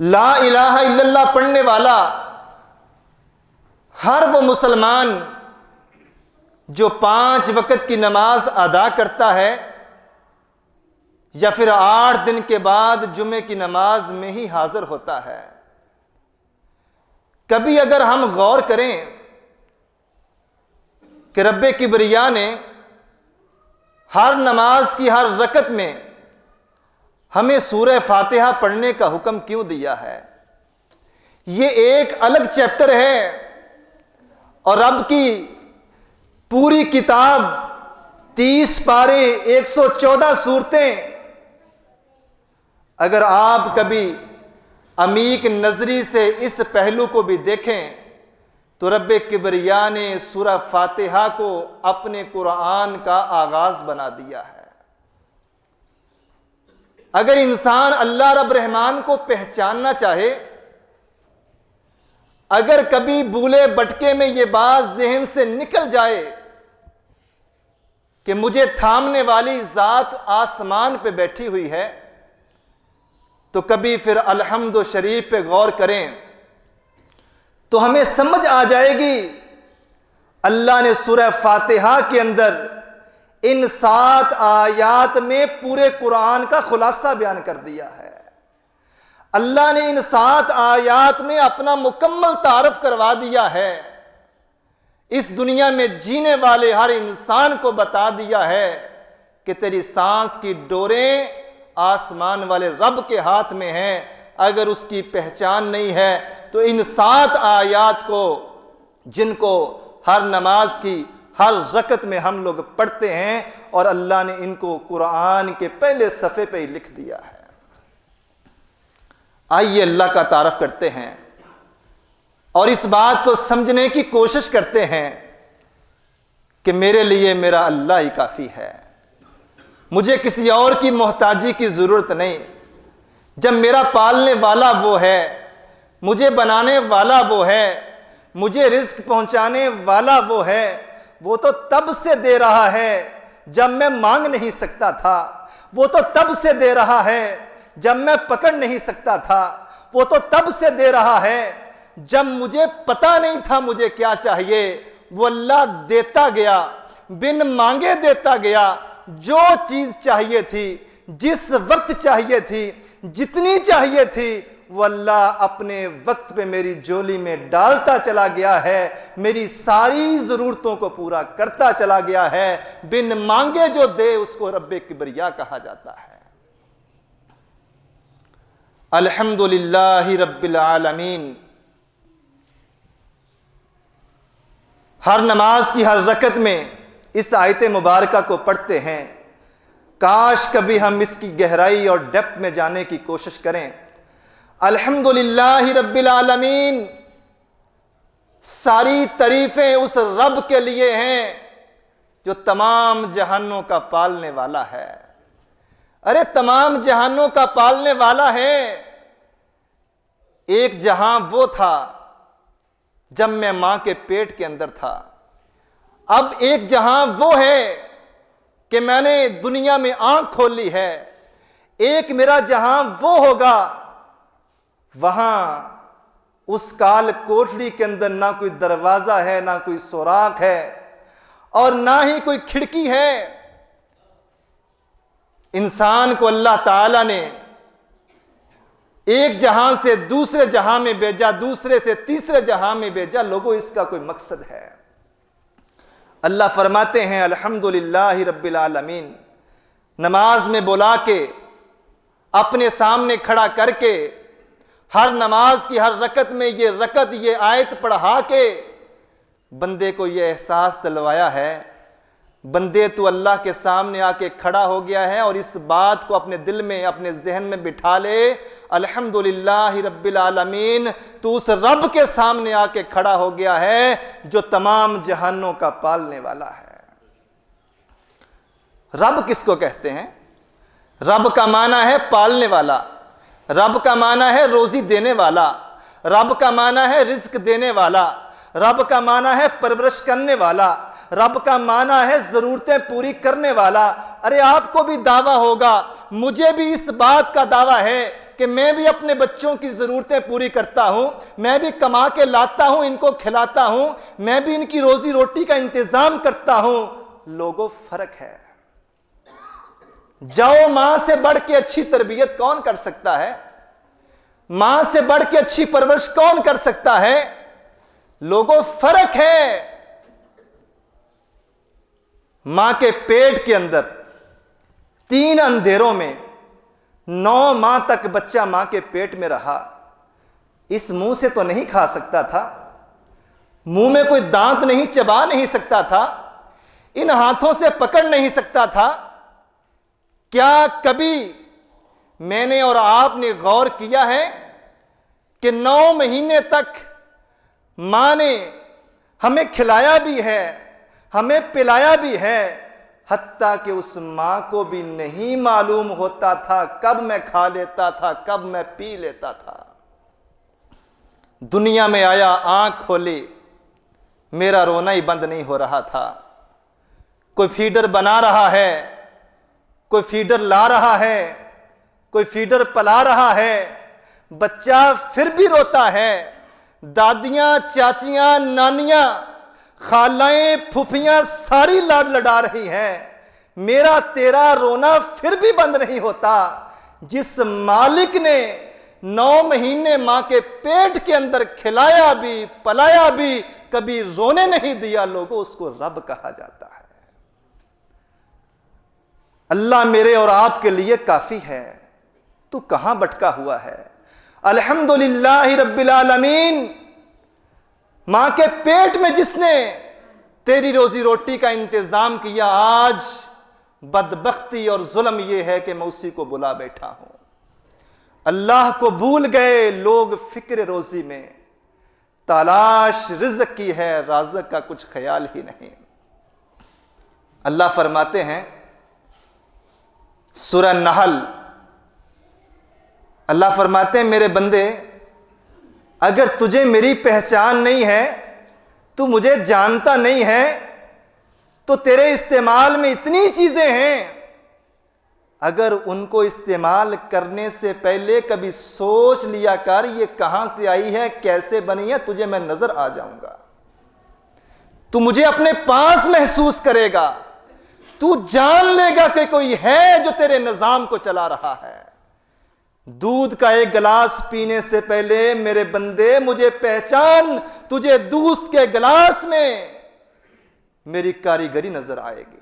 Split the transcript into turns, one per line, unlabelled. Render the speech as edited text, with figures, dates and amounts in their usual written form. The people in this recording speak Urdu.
لا الہ الا اللہ پڑھنے والا ہر وہ مسلمان جو 5 وقت کی نماز ادا کرتا ہے یا پھر 8 دن کے بعد جمعے کی نماز میں ہی حاضر ہوتا ہے، کبھی اگر ہم غور کریں کہ رب کبریا نے ہر نماز کی ہر رکعت میں ہمیں سورہ فاتحہ پڑھنے کا حکم کیوں دیا ہے؟ یہ ایک الگ چیپٹر ہے، اور رب کی پوری کتاب 30 پارے 114 سورتیں اگر آپ کبھی عمیق نظری سے اس پہلو کو بھی دیکھیں تو رب کبریا نے سورہ فاتحہ کو اپنے قرآن کا آغاز بنا دیا ہے۔ اگر انسان اللہ رب رحمان کو پہچاننا چاہے، اگر کبھی بھولے بٹکے میں یہ بات ذہن سے نکل جائے کہ مجھے تھامنے والی ذات آسمان پہ بیٹھی ہوئی ہے، تو کبھی پھر الحمد شریف پہ غور کریں تو ہمیں سمجھ آ جائے گی اللہ نے سورہ فاتحہ کے اندر ان 7 آیات میں پورے قرآن کا خلاصہ بیان کر دیا ہے۔ اللہ نے ان 7 آیات میں اپنا مکمل تعارف کروا دیا ہے، اس دنیا میں جینے والے ہر انسان کو بتا دیا ہے کہ تیری سانس کی ڈوریں آسمان والے رب کے ہاتھ میں ہیں، اگر اس کی پہچان نہیں ہے تو ان 7 آیات کو، جن کو ہر نماز کی ہر رکعت میں ہم لوگ پڑھتے ہیں، اور اللہ نے ان کو قرآن کے پہلے صفحے پہ ہی لکھ دیا ہے۔ آئیے اللہ کا تعارف کرتے ہیں اور اس بات کو سمجھنے کی کوشش کرتے ہیں کہ میرے لیے میرا اللہ ہی کافی ہے، مجھے کسی اور کی محتاجی کی ضرورت نہیں۔ جب میرا پالنے والا وہ ہے، مجھے بنانے والا وہ ہے، مجھے رزق پہنچانے والا وہ ہے، وہ تو تب سے دے رہا ہے جب میں مانگ نہیں سکتا تھا، وہ تو تب سے دے رہا ہے جب میں پکڑ نہیں سکتا تھا، وہ تو تب سے دے رہا ہے جب مجھے پتا نہیں تھا مجھے کیا چاہیے۔ وہ اللہ دیتا گیا، بن مانگے دیتا گیا، جو چیز چاہیے تھی، جس وقت چاہیے تھی، جتنی چاہیے تھی، وہ اللہ اپنے وقت پہ میری جولی میں ڈالتا چلا گیا ہے، میری ساری ضرورتوں کو پورا کرتا چلا گیا ہے۔ بن مانگے جو دے اس کو رب کبریا کہا جاتا ہے۔ الحمدللہ رب العالمین۔ ہر نماز کی ہر رکعت میں اس آیت مبارکہ کو پڑھتے ہیں، کاش کبھی ہم اس کی گہرائی اور ڈیپتھ میں جانے کی کوشش کریں۔ الحمدللہ رب العالمین، ساری تعریفیں اس رب کے لیے ہیں جو تمام جہانوں کا پالنے والا ہے۔ ارے تمام جہانوں کا پالنے والا ہے۔ ایک جہاں وہ تھا جب میں ماں کے پیٹ کے اندر تھا، اب ایک جہاں وہ ہے کہ میں نے دنیا میں آنکھ کھول لی ہے، ایک میرا جہاں وہ ہوگا، وہاں اس کال کوٹڑی کے اندر نہ کوئی دروازہ ہے، نہ کوئی سوراخ ہے، اور نہ ہی کوئی کھڑکی ہے۔ انسان کو اللہ تعالیٰ نے ایک جہاں سے دوسرے جہاں میں بھیجا، دوسرے سے تیسرے جہاں میں بھیجا، لوگوں اس کا کوئی مقصد ہے۔ اللہ فرماتے ہیں الحمدللہ رب العالمین، نماز میں بلا کے، اپنے سامنے کھڑا کر کے، ہر نماز کی ہر رکعت میں یہ رکعت، یہ آیت پڑھا کے بندے کو یہ احساس دلوایا ہے، بندے تو اللہ کے سامنے آ کے کھڑا ہو گیا ہے، اور اس بات کو اپنے دل میں، اپنے ذہن میں بٹھا لے، الحمدللہ رب العالمین، تو اس رب کے سامنے آ کے کھڑا ہو گیا ہے جو تمام جہانوں کا پالنے والا ہے۔ رب کس کو کہتے ہیں؟ رب کا معنی ہے پالنے والا، رب کا معنی ہے روزی دینے والا، رب کا معنی ہے رزق دینے والا، رب کا معنی ہے پرورش کرنے والا، رب کا معنی ہے ضرورتیں پوری کرنے والا۔ ارے آپ کو بھی دعویٰ ہوگا، مجھے بھی اس بات کا دعویٰ ہے کہ میں بھی اپنے بچوں کی ضرورتیں پوری کرتا ہوں, میں بھی کما کے لاتا ہوں, ان کو کھلاتا ہوں, میں بھی ان کی روزی روٹی کا انتظام کرتا ہوں. لوگوں فرق ہے. جاؤ, ماں سے بڑھ کے اچھی تربیت کون کر سکتا ہے؟ ماں سے بڑھ کے اچھی پرورش کون کر سکتا ہے؟ لوگوں فرق ہے. ماں کے پیٹ کے اندر 3 اندھیروں میں 9 ماہ تک بچہ ماں کے پیٹ میں رہا. اس منہ سے تو نہیں کھا سکتا تھا, منہ میں کوئی دانت نہیں چبا نہیں سکتا تھا, ان ہاتھوں سے پکڑ نہیں سکتا تھا. کیا کبھی میں نے اور آپ نے غور کیا ہے کہ 9 مہینے تک ماں نے ہمیں کھلایا بھی ہے, ہمیں پلایا بھی ہے, حتیٰ کہ اس ماں کو بھی نہیں معلوم ہوتا تھا کب میں کھا لیتا تھا, کب میں پی لیتا تھا. دنیا میں آیا, آنکھ کھولی, میرا رونا ہی بند نہیں ہو رہا تھا. کوئی فیڈر بنا رہا ہے, کوئی فیڈر لا رہا ہے, کوئی فیڈر پلا رہا ہے, بچہ پھر بھی روتا ہے. دادیاں, چاچیاں, نانیاں, خالائیں, پھوپھیاں ساری لاڈ لڈا رہی ہیں. میرا تیرا رونا پھر بھی بند نہیں ہوتا. جس مالک نے 9 مہینے ماں کے پیٹ کے اندر کھلایا بھی پلایا بھی, کبھی رونے نہیں دیا, لوگوں اس کو رب کہا جاتا ہے. اللہ میرے اور آپ کے لیے کافی ہے. تو کہاں بھٹکا ہوا ہے؟ الحمدللہ رب العالمین. ماں کے پیٹ میں جس نے تیری روزی روٹی کا انتظام کیا, آج بدبختی اور ظلم یہ ہے کہ میں اسی کو بلا بیٹھا ہوں. اللہ کو بھول گئے لوگ فکر روزی میں, تلاش رزق کی ہے, رازق کا کچھ خیال ہی نہیں. اللہ فرماتے ہیں سورہ نحل, اللہ فرماتے ہیں میرے بندے, اگر تجھے میری پہچان نہیں ہے, تو مجھے جانتا نہیں ہے, تو تیرے استعمال میں اتنی چیزیں ہیں, اگر ان کو استعمال کرنے سے پہلے کبھی سوچ لیا کر یہ کہاں سے آئی ہے, کیسے بنی ہے, تجھے میں نظر آ جاؤں گا. تو مجھے اپنے پاس محسوس کرے گا, تو جان لے گا کہ کوئی ہے جو تیرے نظام کو چلا رہا ہے. دودھ کا ایک گلاس پینے سے پہلے میرے بندے مجھے پہچان, تجھے دودھ کے گلاس میں میری کاریگری نظر آئے گی.